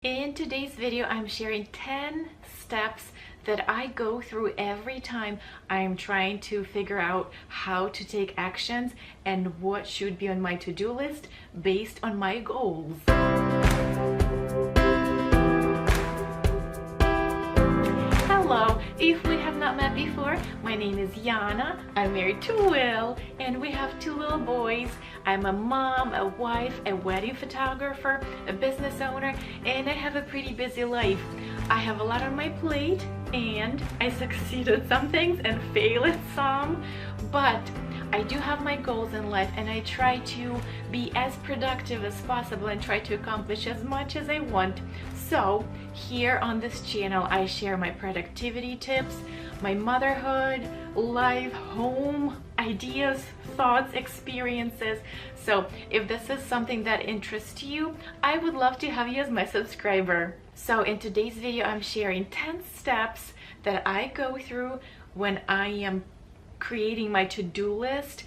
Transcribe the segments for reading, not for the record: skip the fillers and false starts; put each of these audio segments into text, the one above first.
In today's video, I'm sharing 10 steps that I go through every time I'm trying to figure out how to take actions and what should be on my to-do list based on my goals. Hello, if we have not met before, my name is Yana. I'm married to Will and we have 2 little boys. I'm a mom, a wife, a wedding photographer, a business owner, and I have a pretty busy life. I have a lot on my plate and I succeed at some things and fail at some, but I do have my goals in life and I try to be as productive as possible and try to accomplish as much as I want. So here on this channel, I share my productivity tips, my motherhood, life, home ideas, thoughts, experiences. So if this is something that interests you, I would love to have you as my subscriber. So in today's video, I'm sharing 10 steps that I go through when I am creating my to-do list,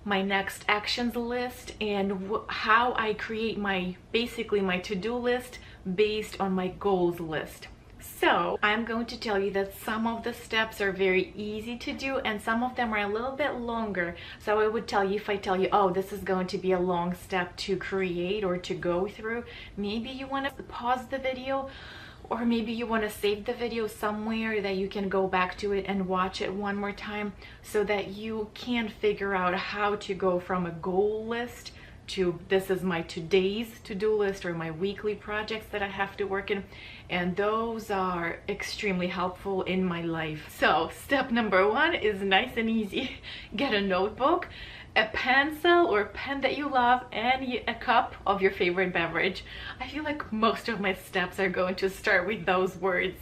my next actions list, and how I create basically my to-do list based on my goals list. So I'm going to tell you that some of the steps are very easy to do and some of them are a little bit longer. So I would tell you, if I tell you, oh, this is going to be a long step to create or to go through, maybe you want to pause the video, or maybe you want to save the video somewhere that you can go back to it and watch it one more time so that you can figure out how to go from a goal list to this is my today's to-do list or my weekly projects that I have to work in, and those are extremely helpful in my life. So step number 1 is nice and easy. Get a notebook, a pencil or pen that you love, and a cup of your favorite beverage. I feel like most of my steps are going to start with those words.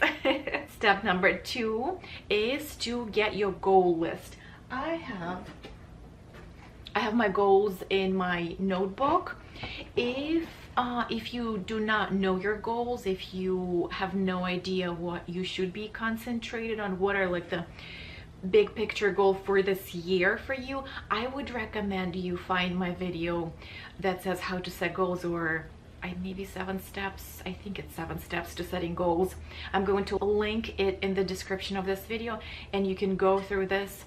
Step number 2 is to get your goal list. I have my goals in my notebook. If you do not know your goals, if you have no idea what you should be concentrated on, what are like the big picture goal for this year for you, I would recommend you find my video that says how to set goals, or maybe 7 steps. I think it's 7 steps to setting goals. I'm going to link it in the description of this video and you can go through this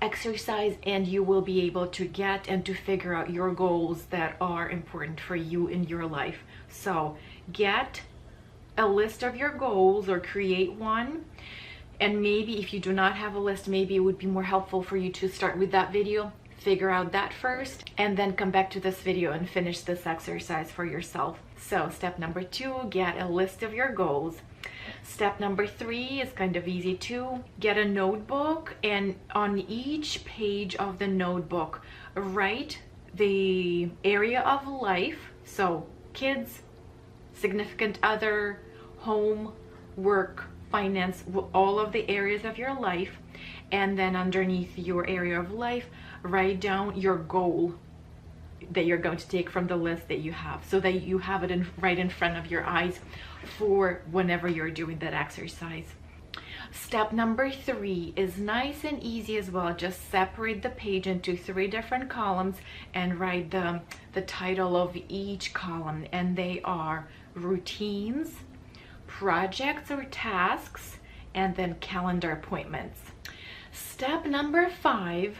exercise and you will be able to get and to figure out your goals that are important for you in your life. So get a list of your goals or create one, and maybe if you do not have a list, maybe it would be more helpful for you to start with that video, figure out that first, and then come back to this video and finish this exercise for yourself. So step number 2, get a list of your goals. Step number 3 is kind of easy too. Get a notebook, and on each page of the notebook, write the area of life. So kids, significant other, home, work, finance, all of the areas of your life. And then underneath your area of life, write down your goal that you're going to take from the list that you have, so that you have it right in front of your eyes for whenever you're doing that exercise. Step number 3 is nice and easy as well. Just separate the page into 3 different columns and write the title of each column, and they are routines, projects or tasks, and then calendar appointments. Step number 5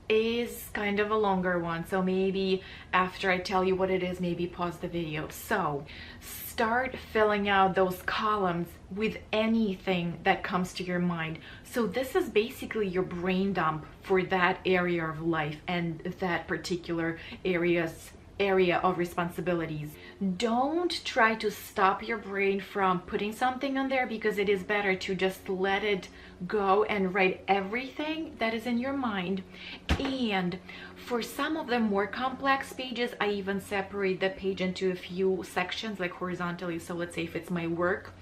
is kind of a longer one, so maybe after I tell you what it is, maybe pause the video. So start filling out those columns with anything that comes to your mind. So this is basically your brain dump for that area of life and that particular area of responsibilities. Don't try to stop your brain from putting something on there, because it is better to just let it go and write everything that is in your mind. And for some of the more complex pages, I even separate the page into a few sections, like horizontally. So let's say if it's my work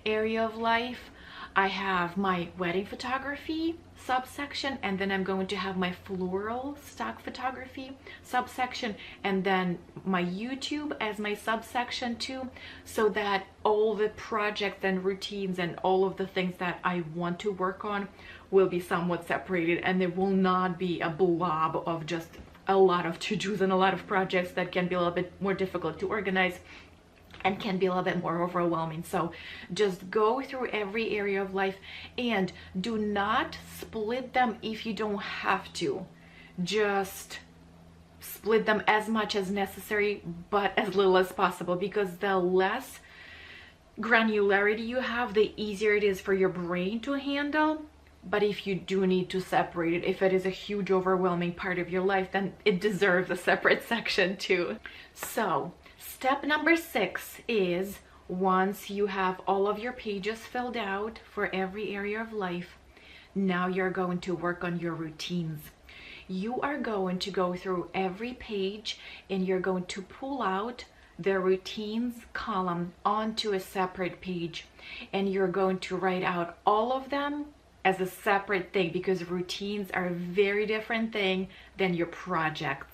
area of life, I have my wedding photography subsection, and then I'm going to have my floral stock photography subsection, and then my YouTube as my subsection too, so that all the projects and routines and all of the things that I want to work on will be somewhat separated, and there will not be a blob of just a lot of to-dos and a lot of projects that can be a little bit more difficult to organize. and can be a little bit more overwhelming. So just go through every area of life and do not split them if you don't have to. Just split them as much as necessary, but as little as possible, because the less granularity you have, the easier it is for your brain to handle. But if you do need to separate it, if it is a huge overwhelming part of your life, then it deserves a separate section too. So step number 6 is, once you have all of your pages filled out for every area of life, now you're going to work on your routines. You are going to go through every page and you're going to pull out the routines column onto a separate page, and you're going to write out all of them as a separate thing, because routines are a very different thing than your projects.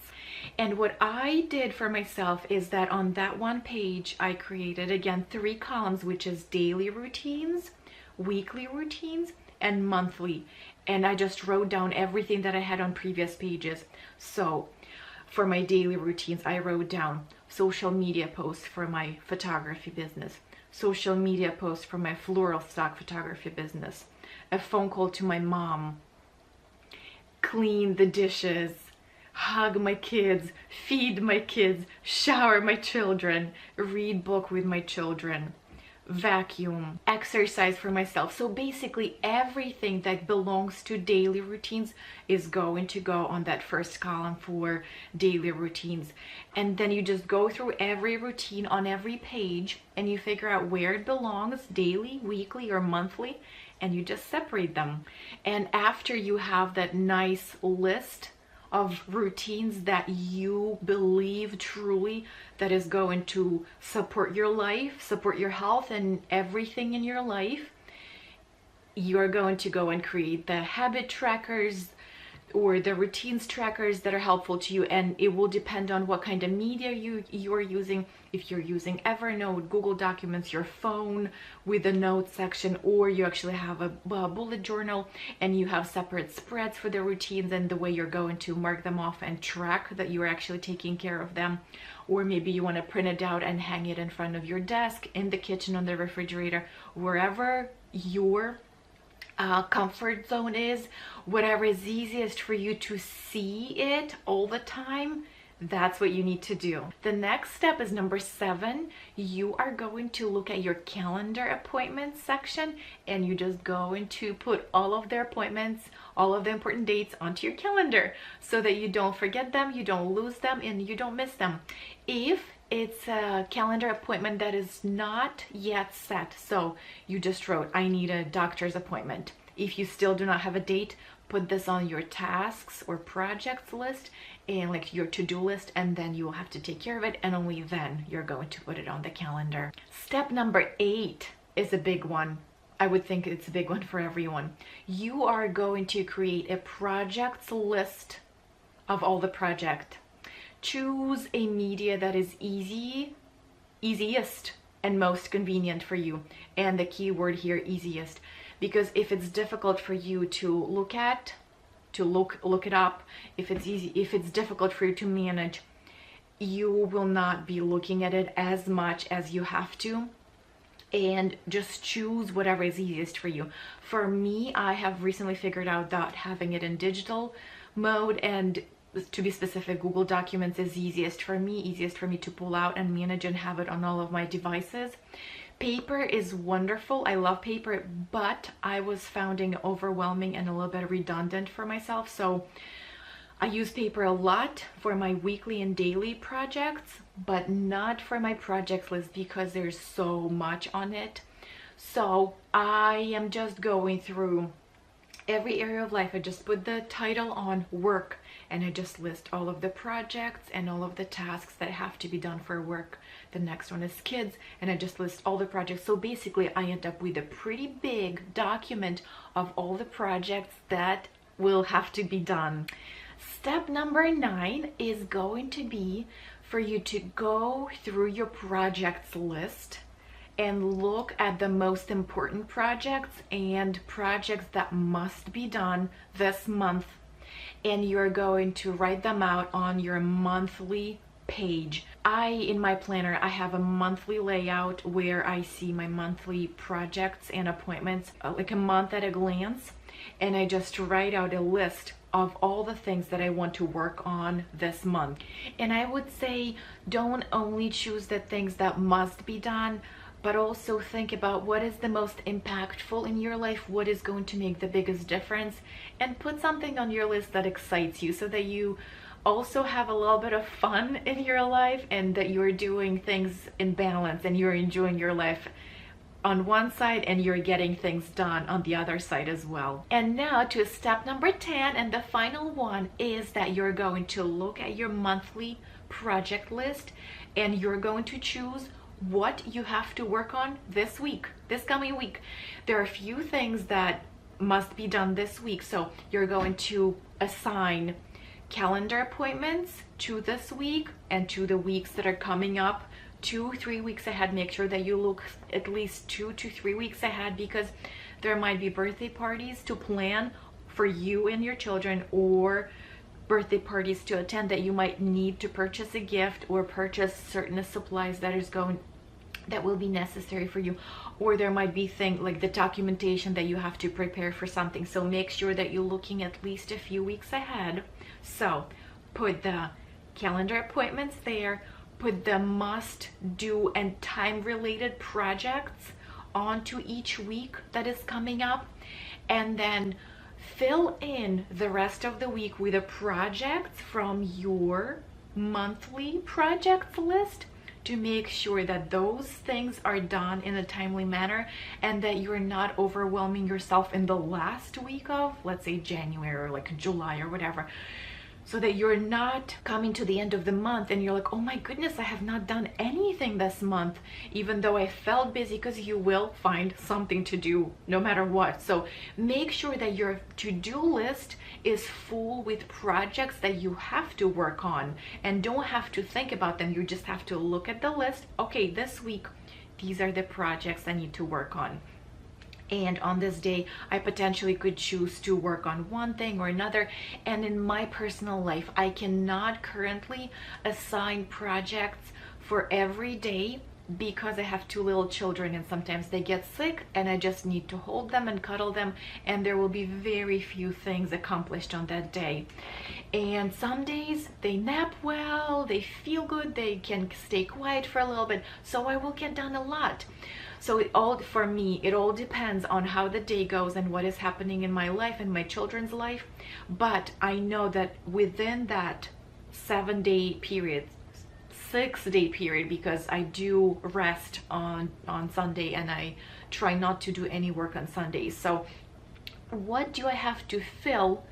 And what I did for myself is that on that one page, I created, again, 3 columns, which is daily routines, weekly routines, and monthly. And I just wrote down everything that I had on previous pages. So for my daily routines, I wrote down social media posts for my photography business, social media posts for my floral stock photography business, a phone call to my mom, clean the dishes, hug my kids, feed my kids, shower my children, read book with my children, vacuum, exercise for myself. So basically everything that belongs to daily routines is going to go on that first column for daily routines. And then you just go through every routine on every page and you figure out where it belongs, daily, weekly, or monthly, and you just separate them. And after you have that nice list of routines that you believe truly that is going to support your life, support your health and everything in your life, you're going to go and create the habit trackers or the routines trackers that are helpful to you. And it will depend on what kind of media you're using. If you're using Evernote, Google Documents, your phone with a notes section, or you actually have a bullet journal and you have separate spreads for the routines and the way you're going to mark them off and track that you're actually taking care of them. Or maybe you want to print it out and hang it in front of your desk, in the kitchen, on the refrigerator, wherever your comfort zone is, whatever is easiest for you to see it all the time, that's what you need to do. The next step is number 7. You are going to look at your calendar appointments section, and you just going to put all of their appointments, all of the important dates onto your calendar so that you don't forget them, you don't lose them, and you don't miss them. If it's a calendar appointment that is not yet set, so you just wrote, I need a doctor's appointment. If you still do not have a date, put this on your tasks or projects list and like your to-do list, and then you will have to take care of it, and only then you're going to put it on the calendar. Step number 8 is a big one. I would think it's a big one for everyone. You are going to create a projects list of all the projects. Choose a media that is easiest and most convenient for you. And the key word here, easiest, because if it's difficult for you to look at, to look it up, if it's difficult for you to manage, you will not be looking at it as much as you have to. And just choose whatever is easiest for you. For me, I have recently figured out that having it in digital mode, and to be specific, Google Documents is easiest for me to pull out and manage and have it on all of my devices. Paper is wonderful. I love paper, but I was finding it overwhelming and a little bit redundant for myself. So I use paper a lot for my weekly and daily projects, but not for my projects list because there's so much on it. So I am just going through every area of life. I just put the title on work, and I just list all of the projects and all of the tasks that have to be done for work. The next one is kids, and I just list all the projects. So basically I end up with a pretty big document of all the projects that will have to be done. Step number 9 is going to be for you to go through your projects list and look at the most important projects and projects that must be done this month. And you're going to write them out on your monthly page. In my planner, I have a monthly layout where I see my monthly projects and appointments, like a month at a glance, and I just write out a list of all the things that I want to work on this month. And I would say don't only choose the things that must be done, but also think about what is the most impactful in your life, what is going to make the biggest difference, and put something on your list that excites you so that you also have a little bit of fun in your life and that you're doing things in balance and you're enjoying your life on one side and you're getting things done on the other side as well. And now to step number 10, and the final one is that you're going to look at your monthly project list and you're going to choose what you have to work on this week, this coming week. There are a few things that must be done this week, so you're going to assign calendar appointments to this week and to the weeks that are coming up 2-3 weeks ahead. Make sure that you look at least 2 to 3 weeks ahead, because there might be birthday parties to plan for you and your children, or birthday parties to attend that you might need to purchase a gift or purchase certain supplies that will be necessary for you, or there might be things like the documentation that you have to prepare for something. So make sure that you're looking at least a few weeks ahead. So put the calendar appointments there, put the must do and time related projects onto each week that is coming up, and then fill in the rest of the week with the projects from your monthly projects list to make sure that those things are done in a timely manner and that you're not overwhelming yourself in the last week of, let's say, January or like July or whatever, so that you're not coming to the end of the month and you're like, oh my goodness, I have not done anything this month, even though I felt busy, because you will find something to do no matter what. So make sure that your to-do list is full with projects that you have to work on and don't have to think about them. You just have to look at the list. Okay, this week, these are the projects I need to work on. And on this day, I potentially could choose to work on one thing or another. And in my personal life, I cannot currently assign projects for every day because I have 2 little children and sometimes they get sick and I just need to hold them and cuddle them, and there will be very few things accomplished on that day. And some days they nap well, they feel good, they can stay quiet for a little bit, so I will get done a lot. So for me, it all depends on how the day goes and what is happening in my life and my children's life. But I know that within that 7-day period, 6-day period, because I do rest on Sunday and I try not to do any work on Sundays. So what do I have to fill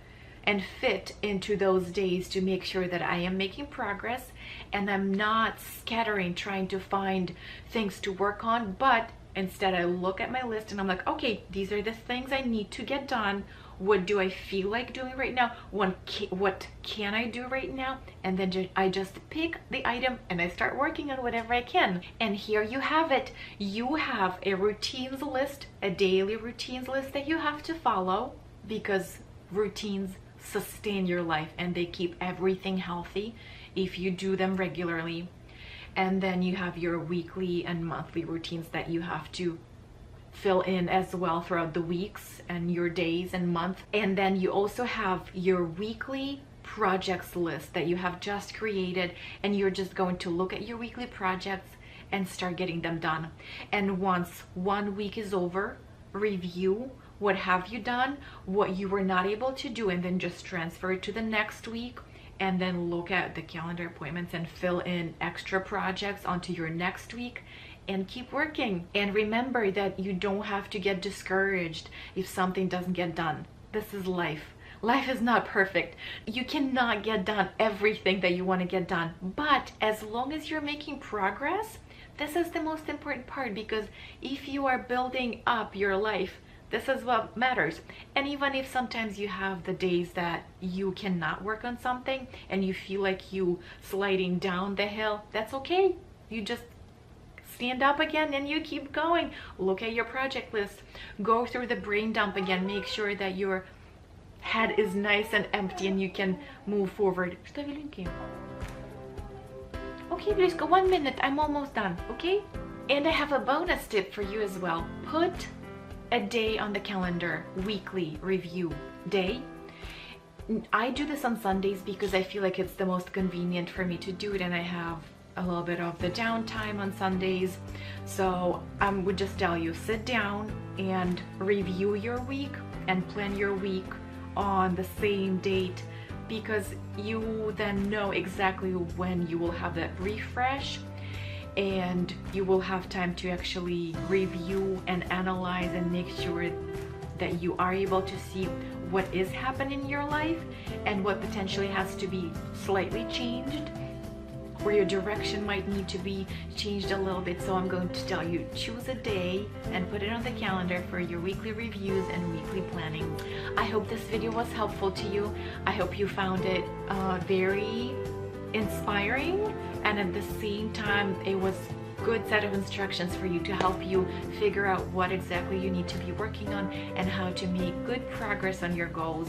and fit into those days to make sure that I am making progress and I'm not scattering trying to find things to work on, but instead I look at my list and I'm like, okay, these are the things I need to get done. What do I feel like doing right now? What can I do right now? And then I just pick the item and I start working on whatever I can. And here you have it. You have a routines list, a daily routines list that you have to follow, because routines sustain your life and they keep everything healthy if you do them regularly. And then you have your weekly and monthly routines that you have to fill in as well throughout the weeks and your days and month. And then you also have your weekly projects list that you have just created, and you're just going to look at your weekly projects and start getting them done. And once 1 week is over, review what have you done, what you were not able to do, and then just transfer it to the next week. And then look at the calendar appointments and fill in extra projects onto your next week and keep working. And remember that you don't have to get discouraged if something doesn't get done. This is life. Life is not perfect. You cannot get done everything that you want to get done. But as long as you're making progress, this is the most important part, because if you are building up your life, this is what matters. And even if sometimes you have the days that you cannot work on something and you feel like you sliding down the hill, that's okay. You just stand up again and you keep going. Look at your project list. Go through the brain dump again. Make sure that your head is nice and empty and you can move forward. Okay, please go 1 minute. I'm almost done, okay? And I have a bonus tip for you as well. Put a day on the calendar, weekly review day. I do this on Sundays because I feel like it's the most convenient for me to do it, and I have a little bit of the downtime on Sundays. So I would just tell you, sit down and review your week and plan your week on the same date, because you then know exactly when you will have that refresh, and you will have time to actually review and analyze and make sure that you are able to see what is happening in your life and what potentially has to be slightly changed, where your direction might need to be changed a little bit. So I'm going to tell you, choose a day and put it on the calendar for your weekly reviews and weekly planning. I hope this video was helpful to you. I hope you found it very inspiring, and at the same time it was good set of instructions for you to help you figure out what exactly you need to be working on and how to make good progress on your goals.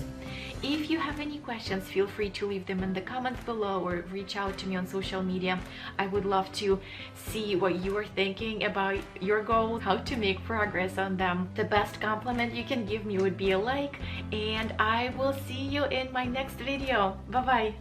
If you have any questions, feel free to leave them in the comments below or reach out to me on social media. I would love to see what you are thinking about your goals, how to make progress on them. The best compliment you can give me would be a like, and I will see you in my next video. Bye bye.